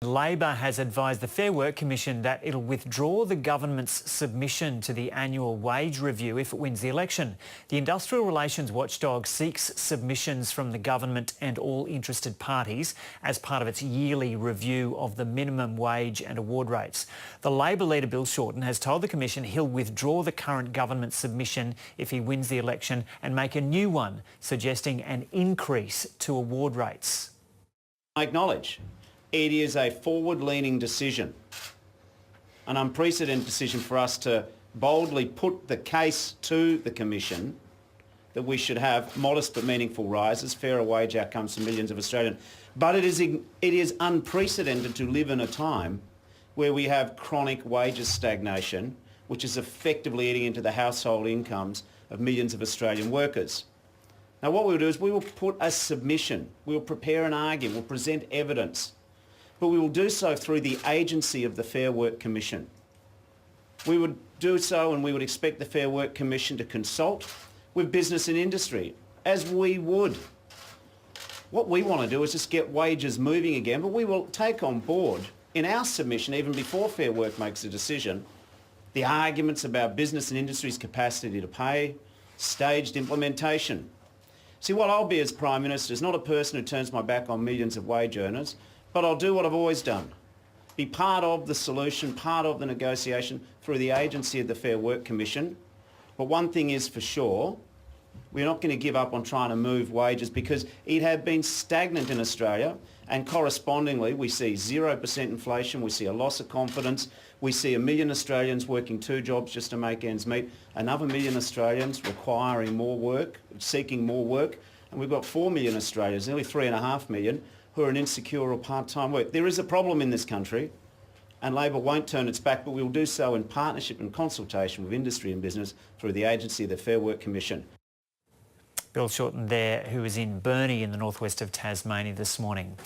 Labor has advised the Fair Work Commission that it'll withdraw the government's submission to the annual wage review if it wins the election. The Industrial Relations Watchdog seeks submissions from the government and all interested parties as part of its yearly review of the minimum wage and award rates. The Labor leader Bill Shorten has told the Commission he'll withdraw the current government submission if he wins the election and make a new one, suggesting an increase to award rates. I acknowledge it is a forward-leaning decision, an unprecedented decision for us to boldly put the case to the Commission that we should have modest but meaningful rises, fairer wage outcomes for millions of Australians. But it is unprecedented to live in a time where we have chronic wages stagnation, which is effectively eating into the household incomes of millions of Australian workers. Now what we'll do is we will put a submission, we'll prepare an argument, we'll present evidence, but we will do so through the agency of the Fair Work Commission. We would do so and we would expect the Fair Work Commission to consult with business and industry, as we would. What we want to do is just get wages moving again, but we will take on board in our submission, even before Fair Work makes a decision, the arguments about business and industry's capacity to pay, staged implementation. See, what I'll be as Prime Minister is not a person who turns my back on millions of wage earners, but I'll do what I've always done. Be part of the solution, part of the negotiation through the agency of the Fair Work Commission. But one thing is for sure, we're not going to give up on trying to move wages because it had been stagnant in Australia, and correspondingly we see 0% inflation, we see a loss of confidence, we see 1 million Australians working 2 jobs just to make ends meet, another 1 million Australians requiring more work, seeking more work, and we've got 4 million Australians, nearly 3.5 million, who are in insecure or part-time work. There is a problem in this country, and Labor won't turn its back, but we will do so in partnership and consultation with industry and business through the agency of the Fair Work Commission. Bill Shorten there, who was in Burnie in the northwest of Tasmania this morning.